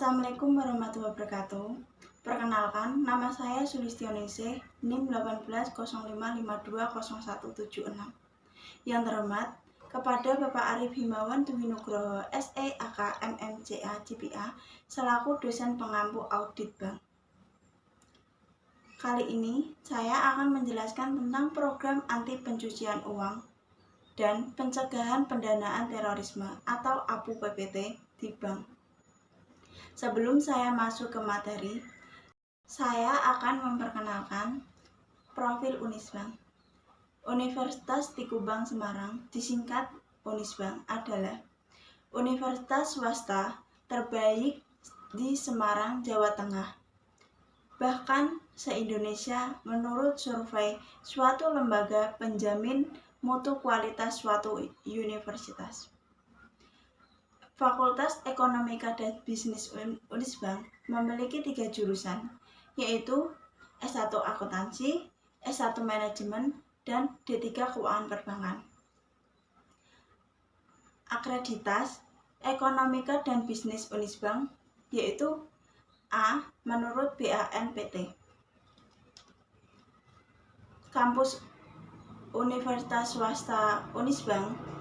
Assalamualaikum warahmatullahi wabarakatuh. Perkenalkan, nama saya Sulistionisih, NIM 1805520176. Yang terhormat, kepada Bapak Arif Himawan Dwi Nugroho, SE AK MMCA CPA, selaku dosen pengampu audit bank. Kali ini, saya akan menjelaskan tentang program anti pencucian uang dan pencegahan pendanaan terorisme atau APU PPT di bank. Sebelum saya masuk ke materi, saya akan memperkenalkan profil Unisbank. Universitas Tikubang Semarang, disingkat Unisbank, adalah universitas swasta terbaik di Semarang, Jawa Tengah. Bahkan se-Indonesia menurut survei suatu lembaga penjamin mutu kualitas suatu universitas. Fakultas Ekonomika dan Bisnis Unisbank memiliki 3 jurusan, yaitu S1 Akuntansi, S1 Manajemen, dan D3 Keuangan Perbankan. Akreditas Ekonomika dan Bisnis Unisbank yaitu A menurut BANPT. Kampus Universitas Swasta Unisbank.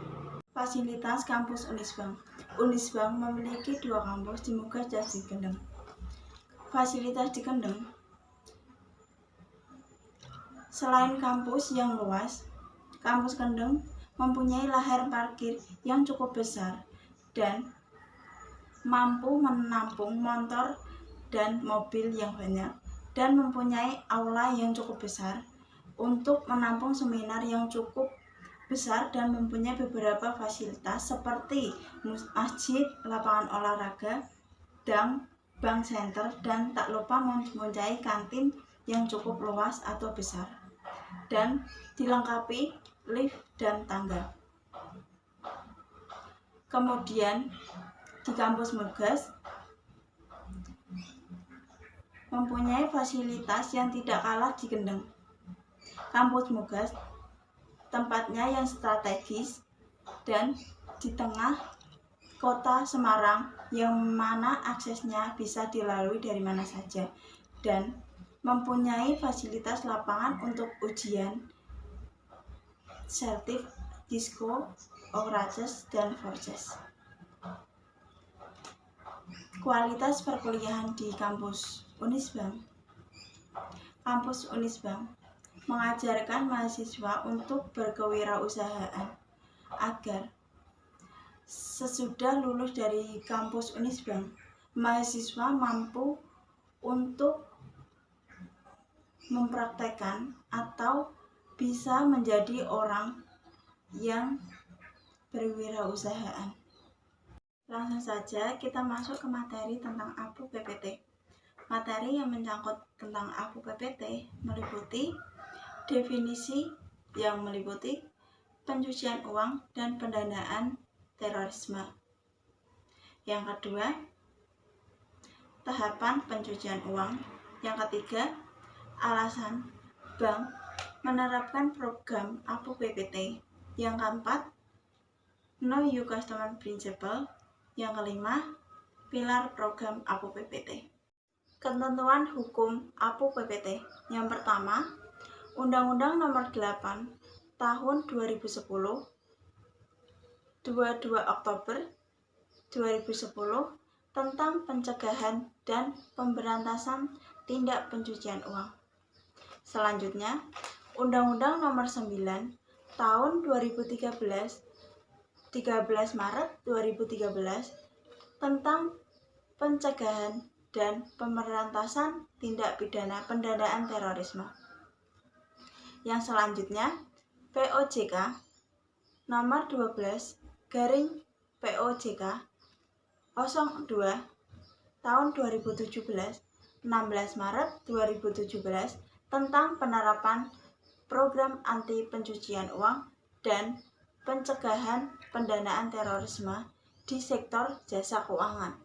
Fasilitas kampus Unisbank. Unisbank memiliki 2 kampus di Mugas dan di Kendeng. Fasilitas di Kendeng, selain kampus yang luas, kampus Kendeng mempunyai lahan parkir yang cukup besar dan mampu menampung motor dan mobil yang banyak, dan mempunyai aula yang cukup besar untuk menampung seminar yang cukup besar, dan mempunyai beberapa fasilitas seperti masjid, lapangan olahraga, bank center, dan tak lupa mempunyai kantin yang cukup luas atau besar, dan dilengkapi lift dan tangga. Kemudian di kampus Mugas mempunyai fasilitas yang tidak kalah di Kendeng. Kampus Mugas tempatnya yang strategis dan di tengah kota Semarang, yang mana aksesnya bisa dilalui dari mana saja, dan mempunyai fasilitas lapangan untuk ujian, sertif, disko, Oraces, dan Forces. Kualitas perkuliahan di kampus Unisbank. Kampus Unisbank mengajarkan mahasiswa untuk berkewirausahaan agar sesudah lulus dari kampus Unisbank, mahasiswa mampu untuk mempraktekkan atau bisa menjadi orang yang berwirausahaan. Langsung saja kita masuk ke materi tentang APU PPT. Materi yang menyangkut tentang APU PPT meliputi definisi yang meliputi pencucian uang dan pendanaan terorisme. Yang kedua, tahapan pencucian uang. Yang ketiga, alasan bank menerapkan program APU PPT. Yang keempat, Know Your Customer Principle. Yang kelima, pilar program APU PPT. Ketentuan hukum APU PPT. Yang pertama, Undang-Undang Nomor 8 Tahun 2010, 22 Oktober 2010 tentang pencegahan dan pemberantasan tindak pencucian uang. Selanjutnya, Undang-Undang Nomor 9 Tahun 2013, 13 Maret 2013 tentang pencegahan dan pemberantasan tindak pidana pendanaan terorisme. Yang selanjutnya, POJK nomor 12 garing POJK 02 tahun 2017, 16 Maret 2017 tentang penerapan program anti pencucian uang dan pencegahan pendanaan terorisme di sektor jasa keuangan.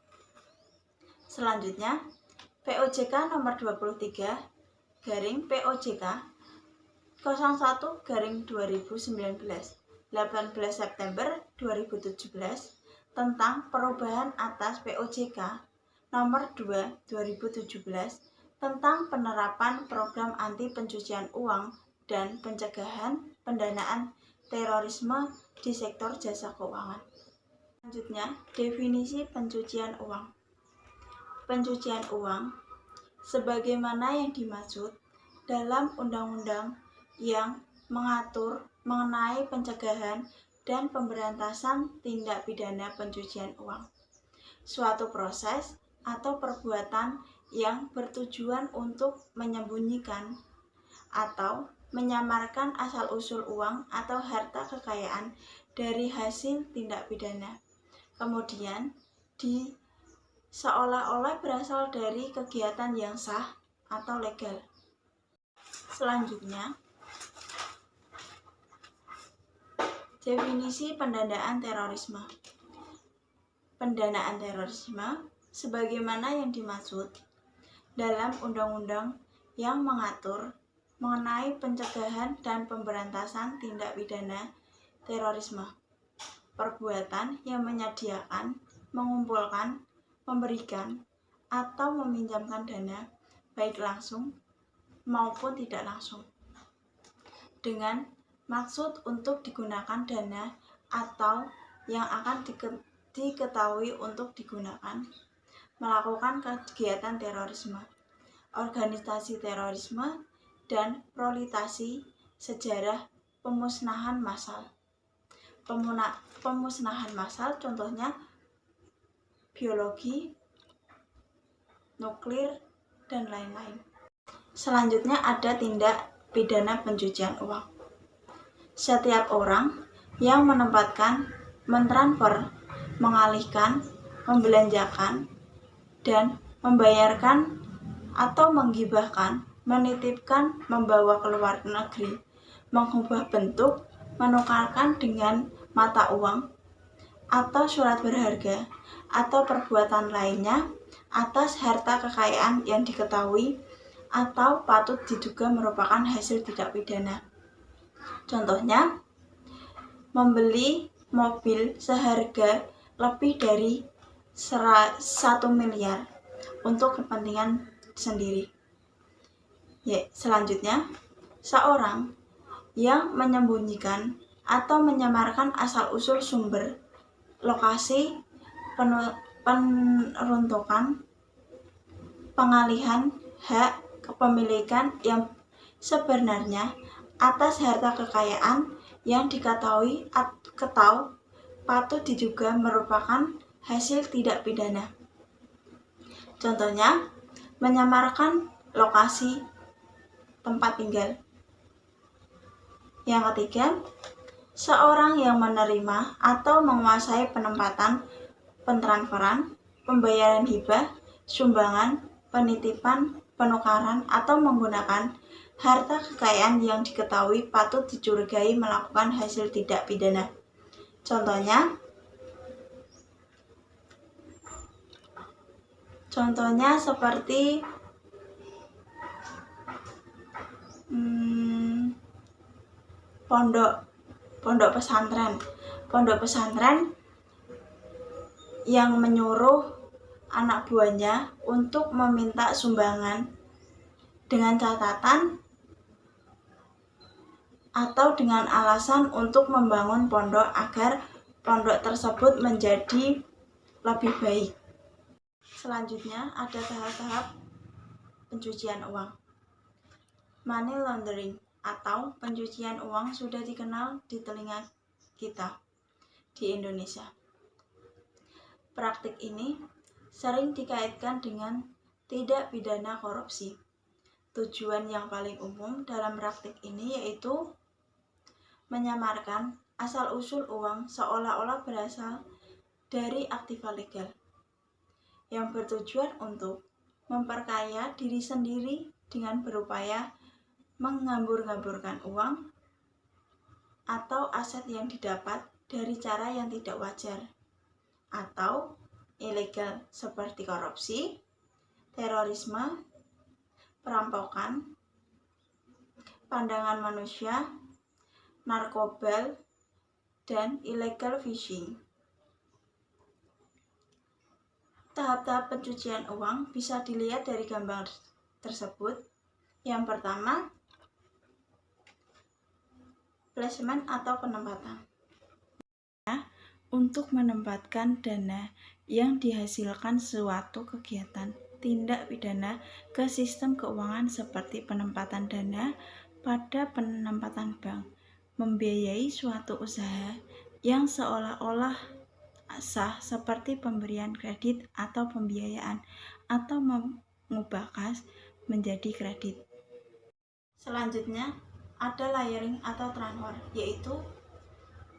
Selanjutnya, POJK nomor 23 garing POJK 01 garing 2019, 18 September 2017 tentang perubahan atas POJK Nomor 2 2017 tentang penerapan program anti pencucian uang dan pencegahan pendanaan terorisme di sektor jasa keuangan. Selanjutnya, definisi pencucian uang. Pencucian uang sebagaimana yang dimaksud dalam undang-undang yang mengatur mengenai pencegahan dan pemberantasan tindak pidana pencucian uang. Suatu proses atau perbuatan yang bertujuan untuk menyembunyikan atau menyamarkan asal-usul uang atau harta kekayaan dari hasil tindak pidana. Kemudian seolah-olah berasal dari kegiatan yang sah atau legal. Selanjutnya, definisi pendanaan terorisme. Pendanaan terorisme sebagaimana yang dimaksud dalam undang-undang yang mengatur mengenai pencegahan dan pemberantasan tindak pidana terorisme. Perbuatan yang menyediakan, mengumpulkan, memberikan, atau meminjamkan dana baik langsung maupun tidak langsung dengan maksud untuk digunakan dana atau yang akan diketahui untuk digunakan melakukan kegiatan terorisme, organisasi terorisme, dan proliferasi sejarah pemusnahan massal. Pemusnahan massal contohnya biologi, nuklir, dan lain-lain. Selanjutnya ada tindak pidana pencucian uang. Setiap orang yang menempatkan, mentransfer, mengalihkan, membelanjakan, dan membayarkan atau menghibahkan, menitipkan, membawa ke luar negeri, mengubah bentuk, menukarkan dengan mata uang atau surat berharga atau perbuatan lainnya atas harta kekayaan yang diketahui atau patut diduga merupakan hasil tindak pidana. Contohnya, membeli mobil seharga lebih dari 1 miliar untuk kepentingan sendiri. Selanjutnya, seorang yang menyembunyikan atau menyamarkan asal-usul sumber, lokasi, penuntukan, pengalihan hak kepemilikan yang sebenarnya atas harta kekayaan yang diketahui atau patut diduga merupakan hasil tindak pidana. Contohnya, menyamarkan lokasi tempat tinggal. Yang ketiga, seorang yang menerima atau menguasai penempatan, pentransferan, pembayaran hibah, sumbangan, penitipan, penukaran, atau menggunakan harta kekayaan yang diketahui patut dicurigai melakukan hasil tindak pidana. Contohnya seperti pondok pesantren yang menyuruh anak buahnya untuk meminta sumbangan dengan catatan atau dengan alasan untuk membangun pondok agar pondok tersebut menjadi lebih baik. Selanjutnya ada tahap-tahap pencucian uang. Money laundering atau pencucian uang sudah dikenal di telinga kita di Indonesia. Praktik ini sering dikaitkan dengan tindak pidana korupsi. Tujuan yang paling umum dalam praktik ini yaitu menyamarkan asal-usul uang seolah-olah berasal dari aktiva legal yang bertujuan untuk memperkaya diri sendiri dengan berupaya menghambur-hamburkan uang atau aset yang didapat dari cara yang tidak wajar atau ilegal seperti korupsi, terorisme, perampokan, pandangan manusia, narkoba, dan illegal fishing. Tahap-tahap pencucian uang bisa dilihat dari gambar tersebut. Yang pertama, placement atau penempatan. Untuk menempatkan dana yang dihasilkan suatu kegiatan tindak pidana ke sistem keuangan seperti penempatan dana pada penempatan bank, membiayai suatu usaha yang seolah-olah sah seperti pemberian kredit atau pembiayaan, atau mengubah kas menjadi kredit. Selanjutnya ada layering atau transfer, yaitu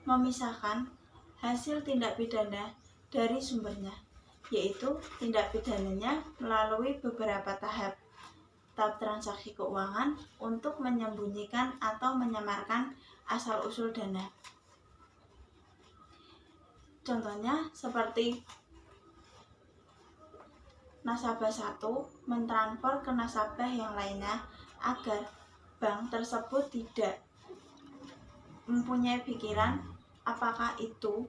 memisahkan hasil tindak pidana dari sumbernya, yaitu tindak pidananya melalui beberapa tahap transaksi keuangan untuk menyembunyikan atau menyamarkan asal-usul dana. Contohnya seperti nasabah satu mentransfer ke nasabah yang lainnya agar bank tersebut tidak mempunyai pikiran apakah itu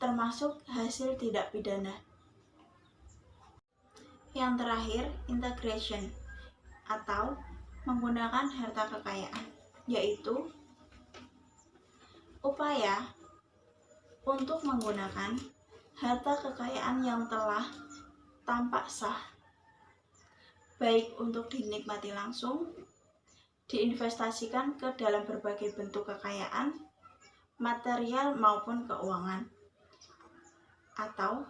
termasuk hasil tindak pidana. Yang terakhir, integration atau menggunakan harta kekayaan, yaitu upaya untuk menggunakan harta kekayaan yang telah tampak sah, baik untuk dinikmati langsung, diinvestasikan ke dalam berbagai bentuk kekayaan, material maupun keuangan, atau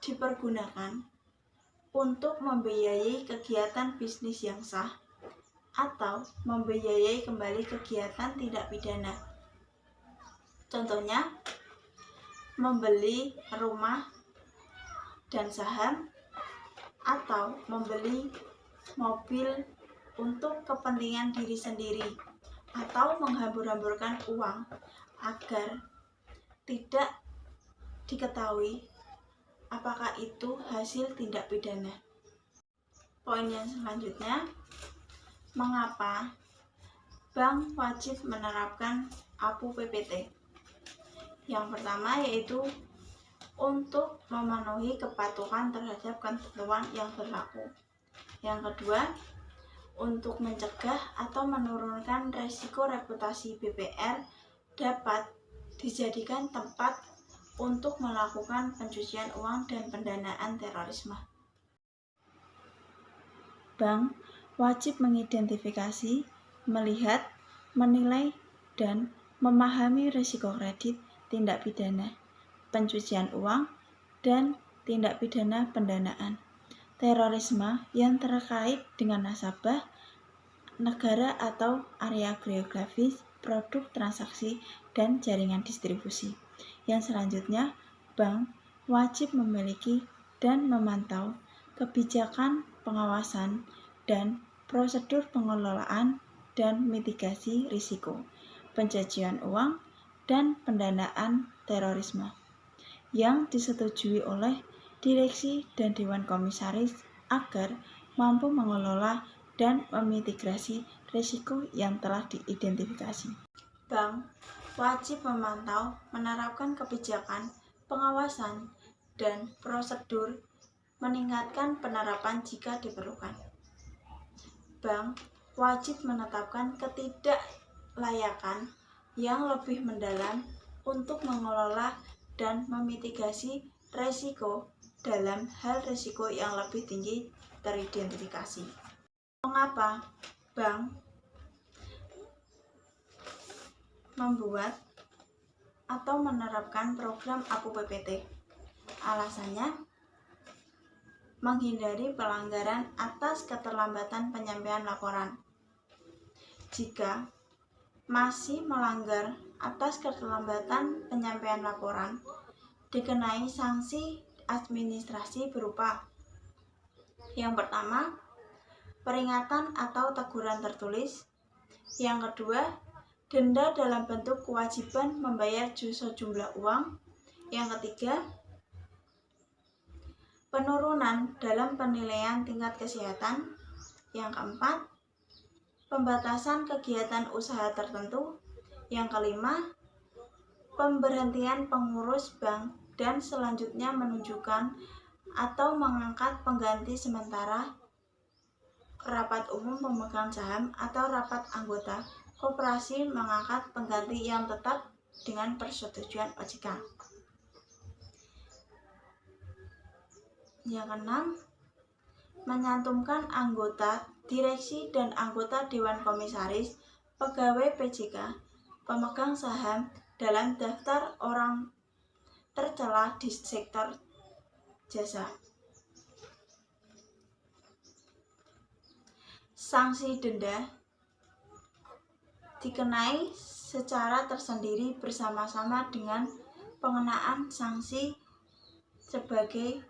dipergunakan untuk membiayai kegiatan bisnis yang sah, atau membiayai kembali kegiatan tindak pidana. Contohnya, membeli rumah dan saham, atau membeli mobil untuk kepentingan diri sendiri, atau menghambur-hamburkan uang agar tidak diketahui apakah itu hasil tindak pidana. Poin yang selanjutnya, mengapa bank wajib menerapkan APU PPT? Yang pertama yaitu untuk memenuhi kepatuhan terhadap ketentuan yang berlaku. Yang kedua, untuk mencegah atau menurunkan resiko reputasi BPR dapat dijadikan tempat untuk melakukan pencucian uang dan pendanaan terorisme. Bank wajib mengidentifikasi, melihat, menilai, dan memahami risiko kredit, tindak pidana, pencucian uang, dan tindak pidana pendanaan terorisme yang terkait dengan nasabah, negara atau area geografis, produk transaksi, dan jaringan distribusi. Yang selanjutnya, bank wajib memiliki dan memantau kebijakan pengawasan dan prosedur pengelolaan dan mitigasi risiko, pencucian uang, dan pendanaan terorisme yang disetujui oleh direksi dan dewan komisaris agar mampu mengelola dan memitigasi risiko yang telah diidentifikasi. Bank wajib memantau, menerapkan kebijakan, pengawasan, dan prosedur, meningkatkan penerapan jika diperlukan. Bank wajib menetapkan ketidaklayakan yang lebih mendalam untuk mengelola dan memitigasi risiko dalam hal risiko yang lebih tinggi teridentifikasi. Mengapa bank membuat atau menerapkan program APU PPT? Alasannya, menghindari pelanggaran atas keterlambatan penyampaian laporan. Jika masih melanggar atas keterlambatan penyampaian laporan, dikenai sanksi administrasi berupa yang pertama, peringatan atau teguran tertulis. Yang kedua, denda dalam bentuk kewajiban membayar sejumlah uang. Yang ketiga, penurunan dalam penilaian tingkat kesehatan. Yang keempat, pembatasan kegiatan usaha tertentu. Yang kelima, pemberhentian pengurus bank dan selanjutnya menunjukkan atau mengangkat pengganti sementara rapat umum pemegang saham atau rapat anggota koperasi mengangkat pengganti yang tetap dengan persetujuan OJK. Yang keenam, menyantumkan anggota direksi dan anggota dewan komisaris, pegawai PJK, pemegang saham dalam daftar orang tercela di sektor jasa. Sanksi denda dikenai secara tersendiri bersama-sama dengan pengenaan sanksi sebagai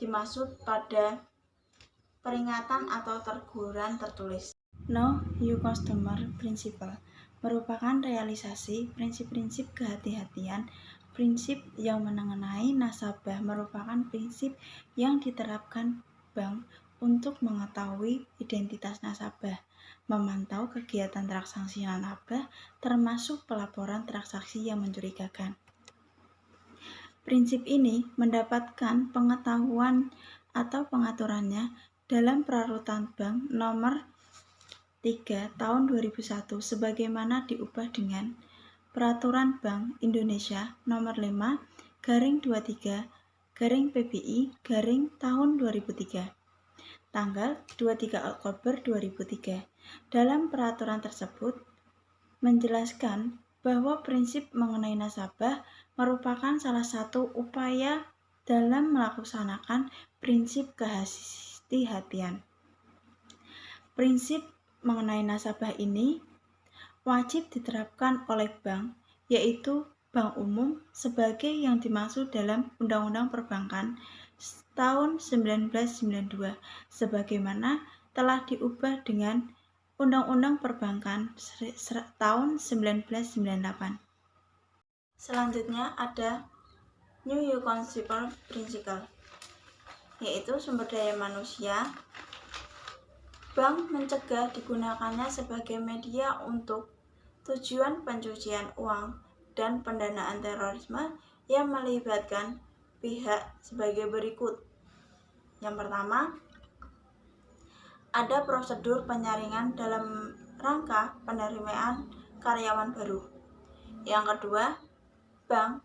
dimaksud pada peringatan atau teguran tertulis. Know Your Customer Principle merupakan realisasi prinsip-prinsip kehati-hatian. Prinsip yang mengenai nasabah merupakan prinsip yang diterapkan bank untuk mengetahui identitas nasabah, memantau kegiatan transaksi nasabah, termasuk pelaporan transaksi yang mencurigakan. Prinsip ini mendapatkan pengetahuan atau pengaturannya dalam Peraturan Bank Nomor 3 Tahun 2001 sebagaimana diubah dengan Peraturan Bank Indonesia Nomor 5/23/PBI Tahun 2003 tanggal 23 Oktober 2003. Dalam peraturan tersebut menjelaskan bahwa prinsip mengenai nasabah merupakan salah satu upaya dalam melaksanakan prinsip kehati-hatian. Prinsip mengenai nasabah ini wajib diterapkan oleh bank, yaitu bank umum sebagai yang dimaksud dalam Undang-Undang Perbankan tahun 1992 sebagaimana telah diubah dengan Undang-Undang Perbankan tahun 1998. Selanjutnya ada Know Your Customer Principle, yaitu sumber daya manusia. Bank mencegah digunakannya sebagai media untuk tujuan pencucian uang dan pendanaan terorisme yang melibatkan pihak sebagai berikut. Yang pertama, ada prosedur penyaringan dalam rangka penerimaan karyawan baru. Yang kedua, bank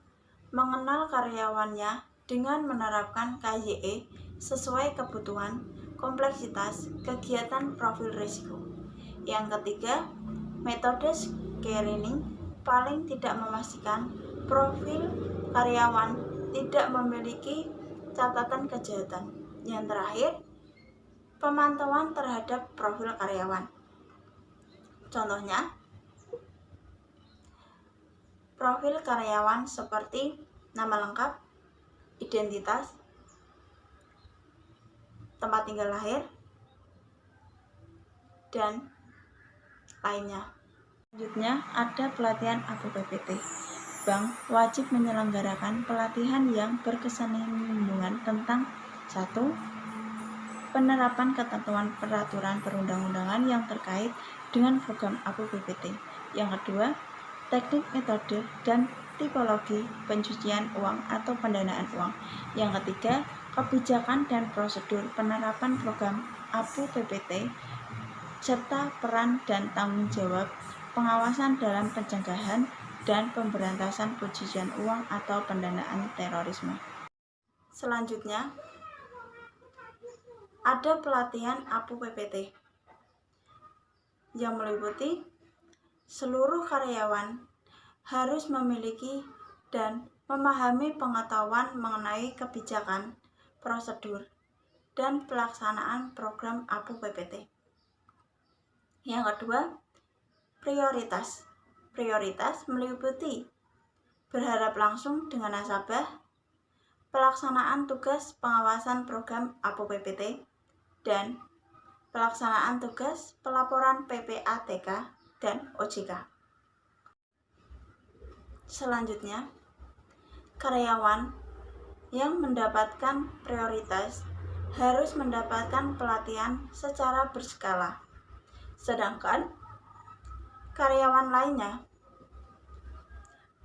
mengenal karyawannya dengan menerapkan KYE sesuai kebutuhan, kompleksitas, kegiatan profil risiko. Yang ketiga, metode screening paling tidak memastikan profil karyawan tidak memiliki catatan kejahatan. Yang terakhir, pemantauan terhadap profil karyawan. Contohnya, profil karyawan seperti nama lengkap, identitas, tempat tinggal lahir, dan lainnya. Selanjutnya ada pelatihan APU PPT. Bank wajib menyelenggarakan pelatihan yang berkesinambungan tentang 1. Penerapan ketentuan peraturan perundang-undangan yang terkait dengan program APU PPT. Yang kedua, teknik, metode, dan tipologi pencucian uang atau pendanaan uang. Yang ketiga, kebijakan dan prosedur penerapan program APU PPT serta peran dan tanggung jawab pengawasan dalam pencegahan dan pemberantasan pencucian uang atau pendanaan terorisme. Selanjutnya, ada pelatihan APU PPT yang meliputi seluruh karyawan harus memiliki dan memahami pengetahuan mengenai kebijakan, prosedur, dan pelaksanaan program APU PPT. Yang kedua, prioritas. Prioritas meliputi berharap langsung dengan nasabah, pelaksanaan tugas pengawasan program APU PPT, dan pelaksanaan tugas pelaporan PPATK dan OJK. Selanjutnya, karyawan yang mendapatkan prioritas harus mendapatkan pelatihan secara berskala. Sedangkan karyawan lainnya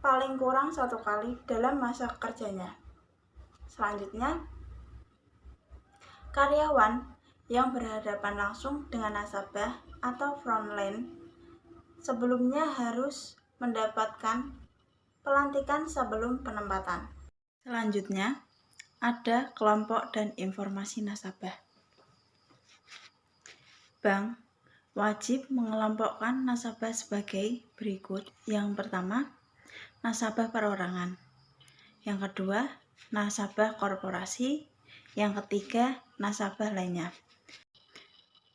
paling kurang 1 kali dalam masa kerjanya. Selanjutnya, karyawan yang berhadapan langsung dengan nasabah atau frontline sebelumnya harus mendapatkan pelantikan sebelum penempatan. Selanjutnya, ada kelompok dan informasi nasabah. Bank wajib mengelompokkan nasabah sebagai berikut. Yang pertama, nasabah perorangan. Yang kedua, nasabah korporasi. Yang ketiga, nasabah lainnya.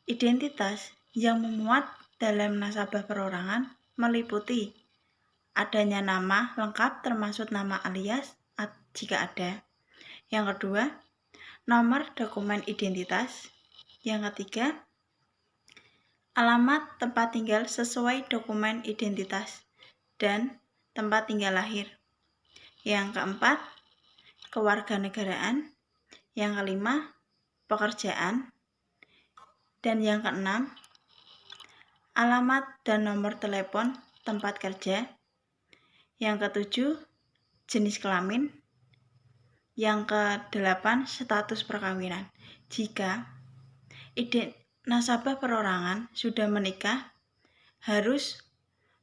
Identitas yang memuat dalam nasabah perorangan meliputi adanya nama lengkap termasuk nama alias jika ada. Yang kedua, nomor dokumen identitas. Yang ketiga, alamat tempat tinggal sesuai dokumen identitas dan tempat tinggal lahir. Yang keempat, kewarganegaraan. Yang kelima, pekerjaan. Dan yang keenam, alamat dan nomor telepon tempat kerja. Yang ketujuh, jenis kelamin. Yang kedelapan, status perkawinan. Jika nasabah perorangan sudah menikah, harus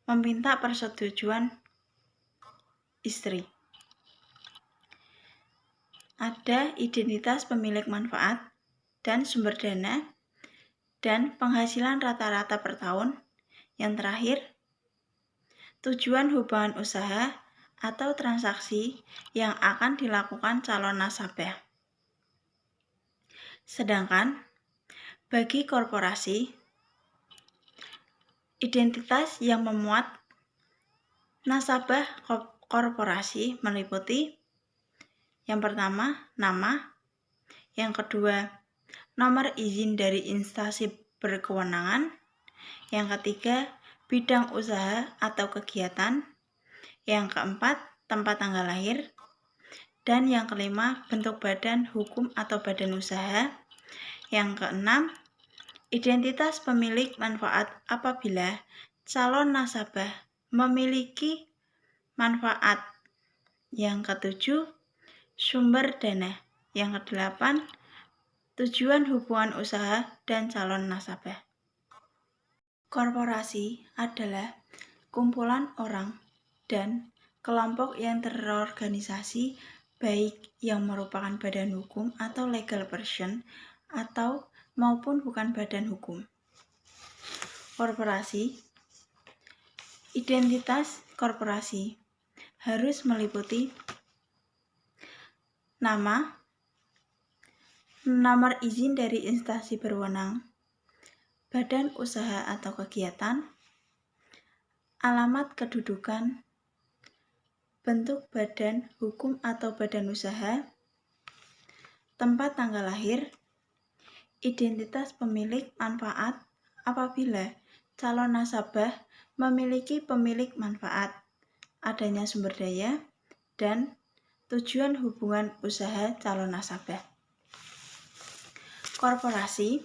meminta persetujuan istri. Ada identitas pemilik manfaat dan sumber dana dan penghasilan rata-rata per tahun. Yang terakhir, tujuan hubungan usaha atau transaksi yang akan dilakukan calon nasabah. Sedangkan bagi korporasi, identitas yang memuat nasabah korporasi meliputi yang pertama, nama. Yang kedua, nomor izin dari instansi berkewenangan. Yang ketiga, bidang usaha atau kegiatan. Yang keempat, tempat tanggal lahir. Dan yang kelima, bentuk badan hukum atau badan usaha. Yang keenam, identitas pemilik manfaat apabila calon nasabah memiliki manfaat. Yang ketujuh, sumber dana. Yang kedelapan, tujuan hubungan usaha dan calon nasabah. Korporasi adalah kumpulan orang dan kelompok yang terorganisasi, baik yang merupakan badan hukum atau legal person atau maupun bukan badan hukum. Korporasi. Identitas korporasi harus meliputi nama, nomor izin dari instansi berwenang, badan usaha atau kegiatan, alamat kedudukan, bentuk badan hukum atau badan usaha, tempat tanggal lahir, identitas pemilik manfaat apabila calon nasabah memiliki pemilik manfaat, adanya sumber daya, dan tujuan hubungan usaha calon nasabah. Korporasi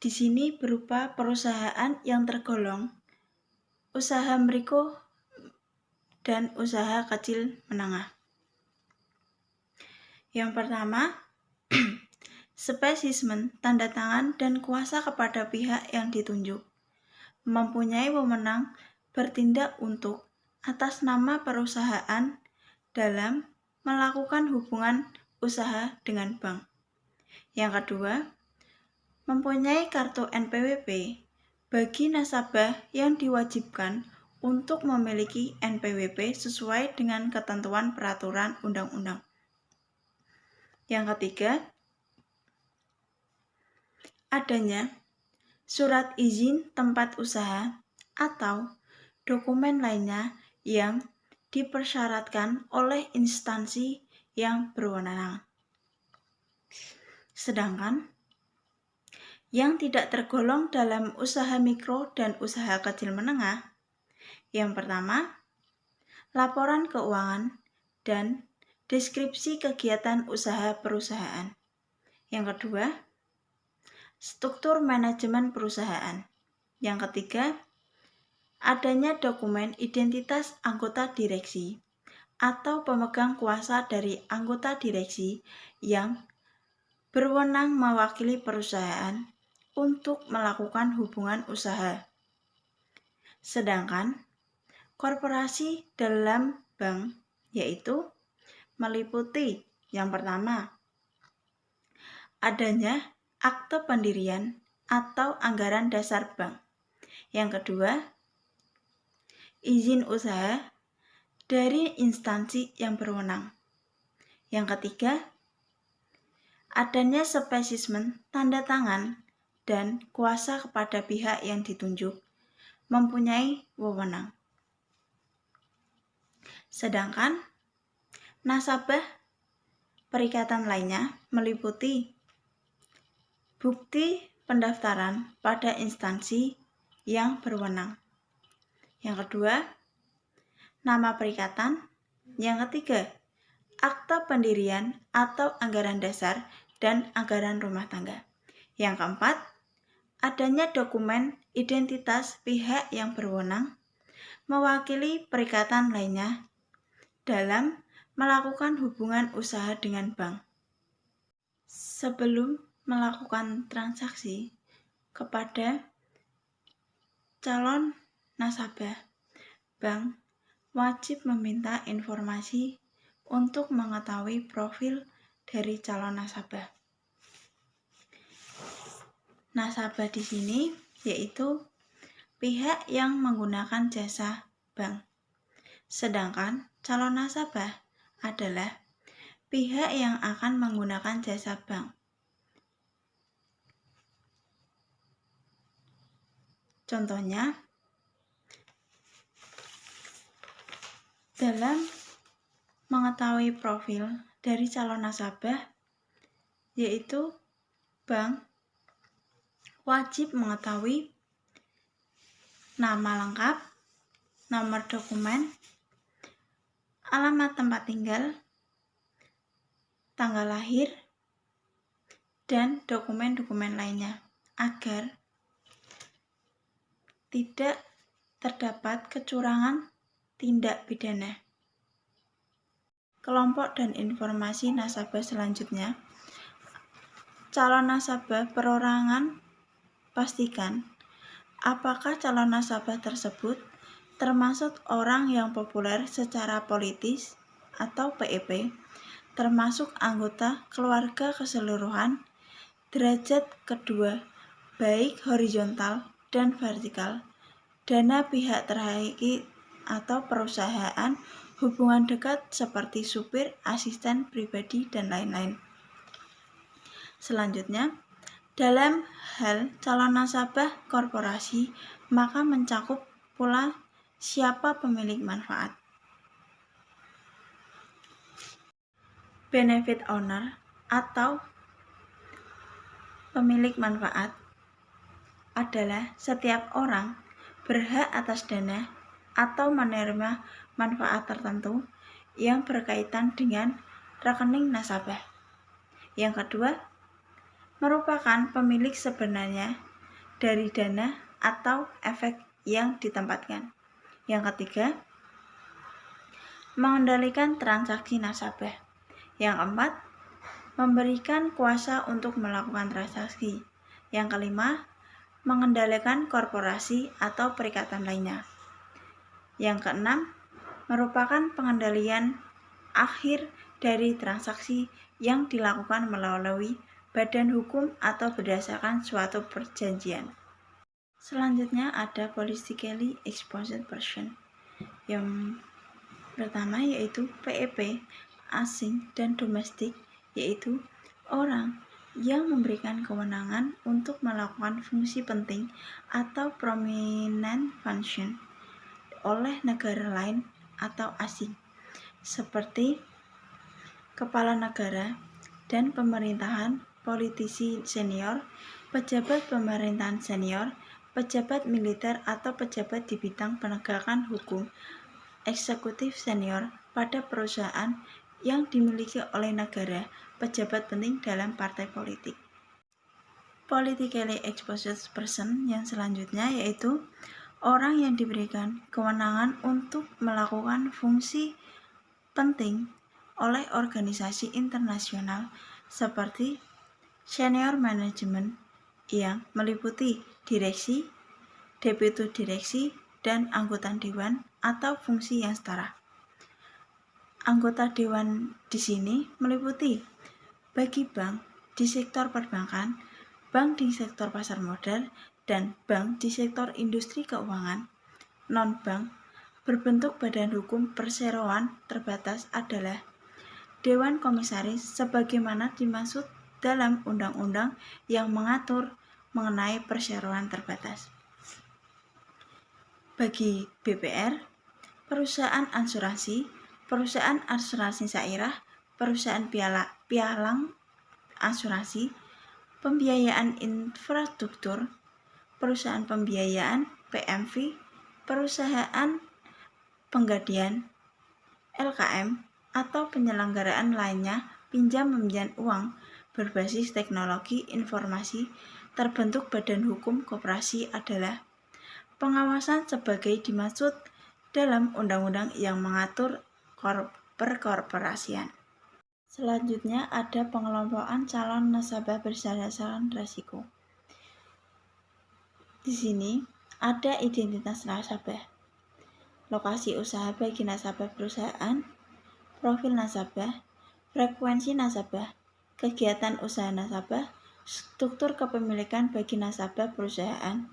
di sini berupa perusahaan yang tergolong usaha mikro dan usaha kecil menengah. Yang pertama, spesimen, tanda tangan, dan kuasa kepada pihak yang ditunjuk. Mempunyai wewenang bertindak untuk atas nama perusahaan dalam melakukan hubungan usaha dengan bank. Yang kedua, mempunyai kartu NPWP bagi nasabah yang diwajibkan untuk memiliki NPWP sesuai dengan ketentuan peraturan undang-undang. Yang ketiga, adanya surat izin tempat usaha atau dokumen lainnya yang dipersyaratkan oleh instansi yang berwenang. Sedangkan yang tidak tergolong dalam usaha mikro dan usaha kecil menengah, yang pertama, laporan keuangan dan deskripsi kegiatan usaha perusahaan. Yang kedua, struktur manajemen perusahaan. Yang ketiga, adanya dokumen identitas anggota direksi atau pemegang kuasa dari anggota direksi yang berwenang mewakili perusahaan untuk melakukan hubungan usaha. Sedangkan korporasi dalam bank yaitu meliputi yang pertama, adanya akte pendirian atau anggaran dasar bank. Yang kedua, izin usaha dari instansi yang berwenang. Yang ketiga, adanya spesismen tanda tangan dan kuasa kepada pihak yang ditunjuk mempunyai wewenang. Sedangkan nasabah perikatan lainnya meliputi bukti pendaftaran pada instansi yang berwenang. Yang kedua, nama perikatan. Yang ketiga, akta pendirian atau anggaran dasar dan anggaran rumah tangga. Yang keempat, adanya dokumen identitas pihak yang berwenang mewakili perikatan lainnya dalam melakukan hubungan usaha dengan bank. Sebelum melakukan transaksi kepada calon nasabah, bank wajib meminta informasi untuk mengetahui profil dari calon nasabah. Nasabah di sini yaitu pihak yang menggunakan jasa bank. Sedangkan calon nasabah adalah pihak yang akan menggunakan jasa bank. Contohnya, dalam mengetahui profil dari calon nasabah, yaitu bank wajib mengetahui nama lengkap, nomor dokumen, alamat tempat tinggal, tanggal lahir, dan dokumen-dokumen lainnya agar tidak terdapat kecurangan tindak pidana. Kelompok dan informasi nasabah selanjutnya. Calon nasabah perorangan, pastikan apakah calon nasabah tersebut termasuk orang yang populer secara politis atau PEP, termasuk anggota keluarga keseluruhan, derajat kedua, baik horizontal dan vertikal, dana pihak terkait atau perusahaan, hubungan dekat seperti supir, asisten pribadi, dan lain-lain. Selanjutnya, dalam hal calon nasabah korporasi, maka mencakup pula siapa pemilik manfaat. Benefit owner atau pemilik manfaat adalah setiap orang berhak atas dana atau menerima manfaat tertentu yang berkaitan dengan rekening nasabah. Yang kedua, merupakan pemilik sebenarnya dari dana atau efek yang ditempatkan. Yang ketiga, mengendalikan transaksi nasabah. Yang keempat, memberikan kuasa untuk melakukan transaksi. Yang kelima, mengendalikan korporasi atau perikatan lainnya. Yang keenam, merupakan pengendalian akhir dari transaksi yang dilakukan melalui badan hukum atau berdasarkan suatu perjanjian. Selanjutnya ada politically exposed person. Yang pertama yaitu PEP, asing dan domestik, yaitu orang yang memberikan kewenangan untuk melakukan fungsi penting atau prominent function oleh negara lain atau asing, seperti kepala negara dan pemerintahan, politisi senior, pejabat pemerintahan senior, pejabat militer atau pejabat di bidang penegakan hukum, eksekutif senior pada perusahaan yang dimiliki oleh negara, pejabat penting dalam partai politik. Politically exposed person yang selanjutnya yaitu Orang yang diberikan kewenangan untuk melakukan fungsi penting oleh organisasi internasional seperti senior management yang meliputi direksi, deputi direksi, dan anggota dewan atau fungsi yang setara. Anggota dewan di sini meliputi bagi bank di sektor perbankan, bank di sektor pasar modal, dan bank di sektor industri keuangan. Non-bank berbentuk badan hukum perseroan terbatas adalah Dewan Komisaris sebagaimana dimaksud dalam undang-undang yang mengatur mengenai perseroan terbatas. Bagi BPR, perusahaan asuransi syariah, perusahaan pialang asuransi, pembiayaan infrastruktur, perusahaan pembiayaan PMV, perusahaan penggadaian LKM, atau penyelenggaraan lainnya pinjam-meminjam uang berbasis teknologi informasi terbentuk badan hukum koperasi adalah pengawasan sebagai dimaksud dalam undang-undang yang mengatur perkorporasian. Selanjutnya ada pengelompokan calon nasabah berdasarkan risiko. Di sini ada identitas nasabah, lokasi usaha bagi nasabah perusahaan, profil nasabah, frekuensi nasabah, kegiatan usaha nasabah, struktur kepemilikan bagi nasabah perusahaan,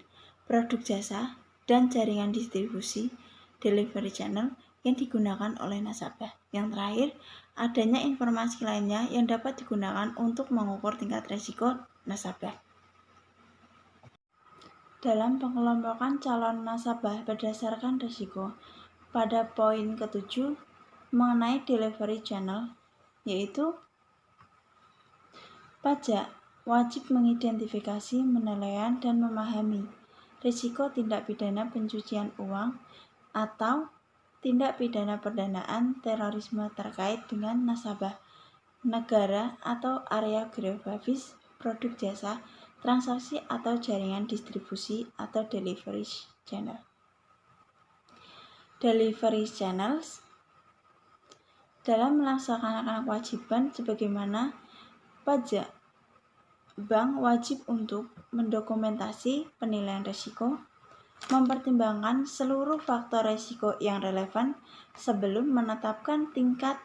produk jasa, dan jaringan distribusi delivery channel yang digunakan oleh nasabah. Yang terakhir, adanya informasi lainnya yang dapat digunakan untuk mengukur tingkat risiko nasabah. Dalam pengelompokan calon nasabah berdasarkan risiko, pada poin ke-7 mengenai delivery channel, yaitu pajak wajib mengidentifikasi, menilai, dan memahami risiko tindak pidana pencucian uang atau tindak pidana pendanaan terorisme terkait dengan nasabah, negara atau area geografis, produk jasa, transaksi atau jaringan distribusi atau delivery channel. Delivery channels dalam melaksanakan kewajiban sebagaimana pajak, bank wajib untuk mendokumentasi penilaian risiko, mempertimbangkan seluruh faktor risiko yang relevan sebelum menetapkan tingkat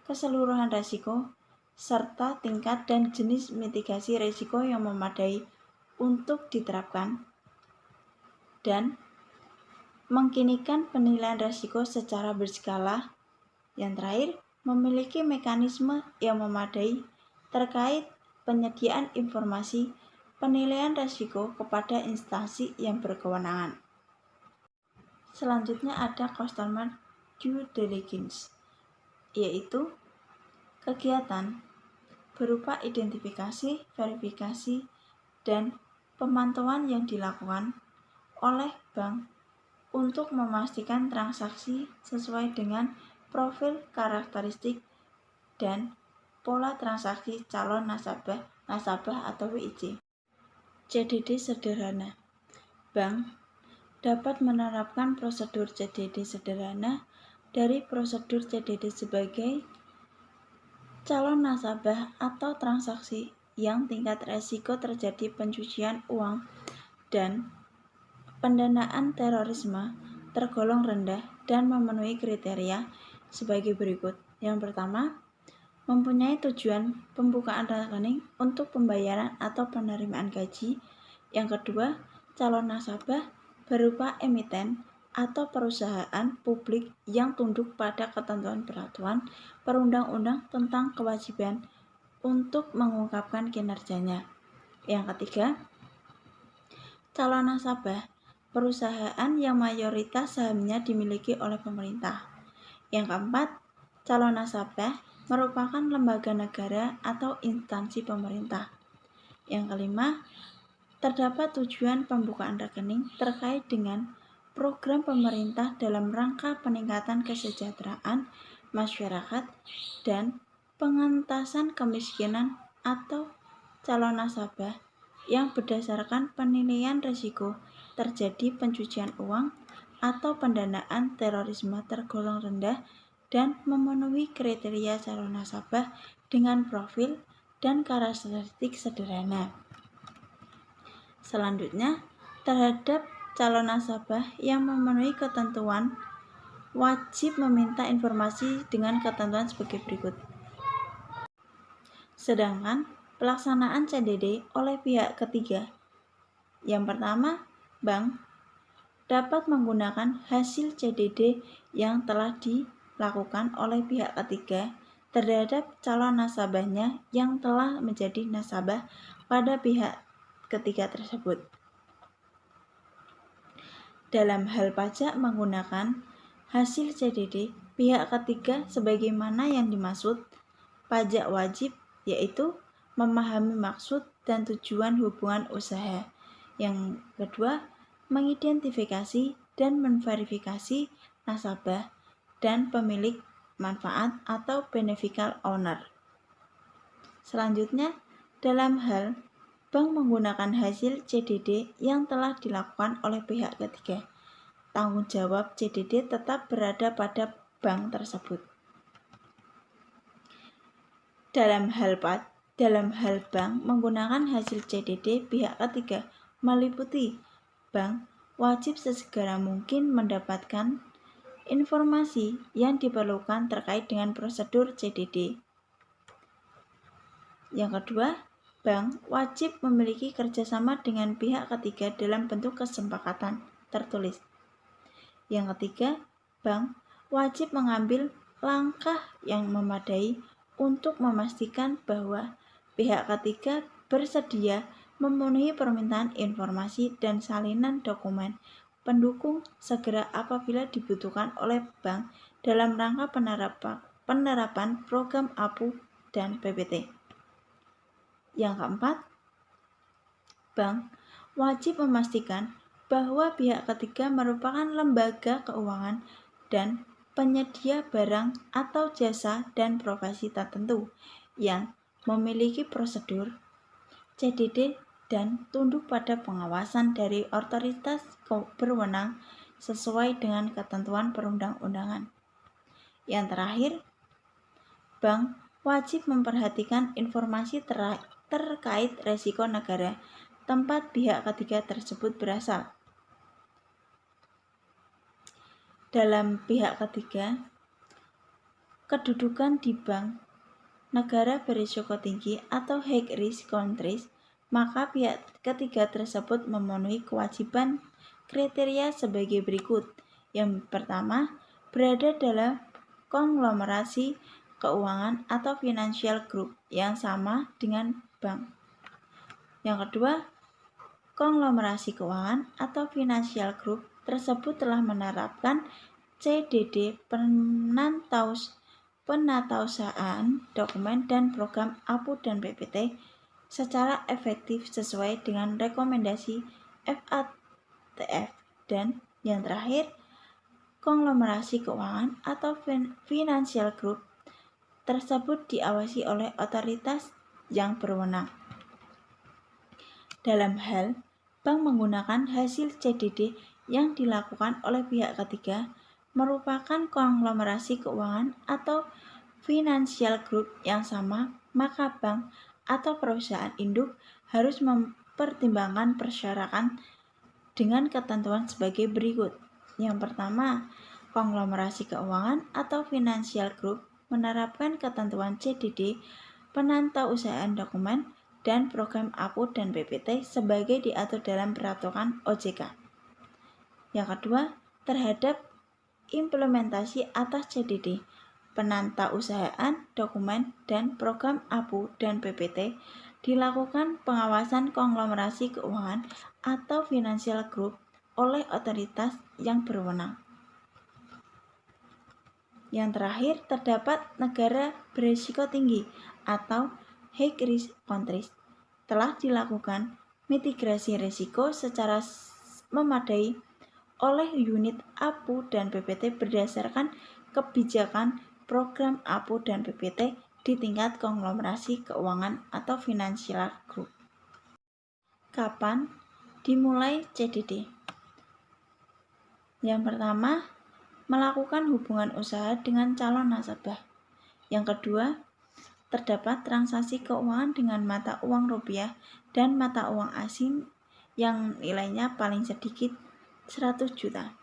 keseluruhan risiko serta tingkat dan jenis mitigasi risiko yang memadai untuk diterapkan, dan mengkinikan penilaian risiko secara berskala. Yang terakhir, memiliki mekanisme yang memadai terkait penyediaan informasi penilaian risiko kepada instansi yang berkewenangan. Selanjutnya ada customer due diligence, yaitu kegiatan berupa identifikasi, verifikasi, dan pemantauan yang dilakukan oleh bank untuk memastikan transaksi sesuai dengan profil karakteristik dan pola transaksi calon nasabah atau WIC. CDD sederhana. Bank dapat menerapkan prosedur CDD sederhana dari prosedur CDD sebagai calon nasabah atau transaksi yang tingkat risiko terjadi pencucian uang dan pendanaan terorisme tergolong rendah dan memenuhi kriteria sebagai berikut. Yang pertama, mempunyai tujuan pembukaan rekening untuk pembayaran atau penerimaan gaji. Yang kedua, calon nasabah berupa emiten atau perusahaan publik yang tunduk pada ketentuan peraturan perundang-undang tentang kewajiban untuk mengungkapkan kinerjanya. Yang ketiga, calon nasabah perusahaan yang mayoritas sahamnya dimiliki oleh pemerintah. Yang keempat, calon nasabah merupakan lembaga negara atau instansi pemerintah. Yang kelima, terdapat tujuan pembukaan rekening terkait dengan program pemerintah dalam rangka peningkatan kesejahteraan masyarakat dan pengentasan kemiskinan, atau calon nasabah yang berdasarkan penilaian risiko terjadi pencucian uang atau pendanaan terorisme tergolong rendah dan memenuhi kriteria calon nasabah dengan profil dan karakteristik sederhana. Selanjutnya, terhadap calon nasabah yang memenuhi ketentuan, wajib meminta informasi dengan ketentuan sebagai berikut. Sedangkan pelaksanaan CDD oleh pihak ketiga. Yang pertama, bank dapat menggunakan hasil CDD yang telah dilakukan oleh pihak ketiga terhadap calon nasabahnya yang telah menjadi nasabah pada pihak ketiga tersebut. Dalam hal pajak menggunakan hasil CDD pihak ketiga sebagaimana yang dimaksud, pajak wajib yaitu memahami maksud dan tujuan hubungan usaha. Yang kedua, mengidentifikasi dan memverifikasi nasabah dan pemilik manfaat atau beneficial owner. Selanjutnya, dalam hal bank menggunakan hasil CDD yang telah dilakukan oleh pihak ketiga, tanggung jawab CDD tetap berada pada bank tersebut. Dalam hal bank menggunakan hasil CDD pihak ketiga meliputi bank wajib sesegera mungkin mendapatkan informasi yang diperlukan terkait dengan prosedur CDD. Yang kedua, bank wajib memiliki kerjasama dengan pihak ketiga dalam bentuk kesepakatan tertulis. Yang ketiga, bank wajib mengambil langkah yang memadai untuk memastikan bahwa pihak ketiga bersedia memenuhi permintaan informasi dan salinan dokumen pendukung segera apabila dibutuhkan oleh bank dalam rangka penerapan program APU dan PPT. Yang keempat, bank wajib memastikan bahwa pihak ketiga merupakan lembaga keuangan dan penyedia barang atau jasa dan profesi tertentu yang memiliki prosedur CDD dan tunduk pada pengawasan dari otoritas berwenang sesuai dengan ketentuan perundang-undangan. Yang terakhir, bank wajib memperhatikan informasi terkait resiko negara tempat pihak ketiga tersebut berasal. Dalam pihak ketiga, kedudukan di bank negara berisiko tinggi atau high risk countries, maka pihak ketiga tersebut memenuhi kewajiban kriteria sebagai berikut. Yang pertama, berada dalam konglomerasi keuangan atau financial group yang sama dengan bank. Yang kedua, konglomerasi keuangan atau financial group tersebut telah menerapkan CDD penatausahaan dokumen dan program APU dan PPT secara efektif sesuai dengan rekomendasi FATF. Dan yang terakhir, konglomerasi keuangan atau financial group tersebut diawasi oleh otoritas yang berwenang. Dalam hal bank menggunakan hasil CDD yang dilakukan oleh pihak ketiga merupakan konglomerasi keuangan atau financial group yang sama, maka bank atau perusahaan induk harus mempertimbangkan persyaratan dengan ketentuan sebagai berikut. Yang pertama, konglomerasi keuangan atau financial group menerapkan ketentuan CDD penatausahaan dokumen dan program APU dan PPT sebagai diatur dalam peraturan OJK. Yang kedua, terhadap implementasi atas CDD penatausahaan dokumen dan program APU dan PPT dilakukan pengawasan konglomerasi keuangan atau financial group oleh otoritas yang berwenang. Yang terakhir, terdapat negara berisiko tinggi atau high risk countries. Telah dilakukan mitigasi risiko secara memadai oleh unit APU dan PPT berdasarkan kebijakan program APU dan PPT di tingkat konglomerasi keuangan atau financial group. Kapan dimulai CDD? Yang pertama, melakukan hubungan usaha dengan calon nasabah. Yang kedua, terdapat transaksi keuangan dengan mata uang rupiah dan mata uang asing yang nilainya paling sedikit 100 juta.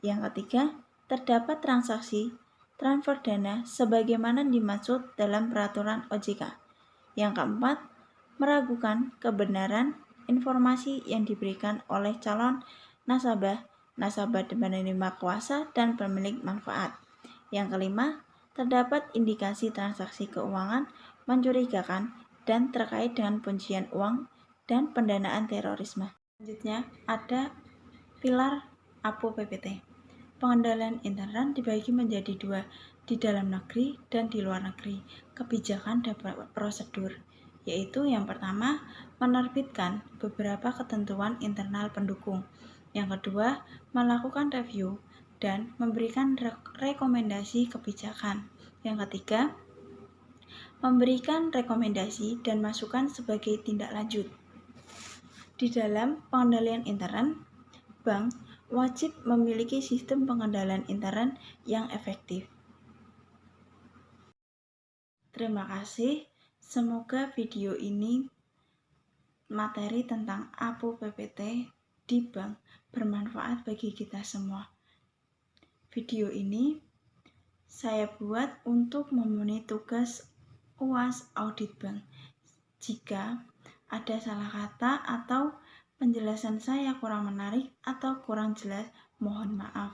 Yang ketiga, terdapat transaksi transfer dana sebagaimana dimaksud dalam peraturan OJK. Yang keempat, meragukan kebenaran informasi yang diberikan oleh calon nasabah, nasabah penerima kuasa, dan pemilik manfaat. Yang kelima, terdapat indikasi transaksi keuangan mencurigakan dan terkait dengan pencucian uang dan pendanaan terorisme. Selanjutnya, ada pilar APO PPT. Pengendalian intern dibagi menjadi dua, di dalam negeri dan di luar negeri, kebijakan dan prosedur, yaitu yang pertama, menerbitkan beberapa ketentuan internal pendukung. Yang kedua, melakukan review dan memberikan rekomendasi kebijakan. Yang ketiga, memberikan rekomendasi dan masukan sebagai tindak lanjut. Di dalam pengendalian intern, bank wajib memiliki sistem pengendalian intern yang efektif. Terima kasih. Semoga video ini materi tentang APO PPT di bank bermanfaat bagi kita semua. Video ini saya buat untuk memenuhi tugas UAS Audit Bank. Jika ada salah kata atau penjelasan saya kurang menarik atau kurang jelas, mohon maaf.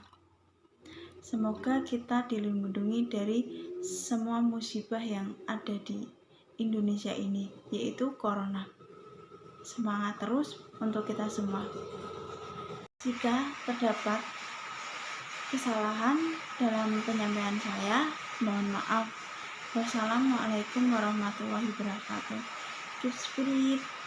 Semoga kita dilindungi dari semua musibah yang ada di Indonesia ini, yaitu corona. Semangat terus untuk kita semua. Jika terdapat kesalahan dalam penyampaian saya, mohon maaf. Wassalamualaikum warahmatullahi wabarakatuh. Keep spirit.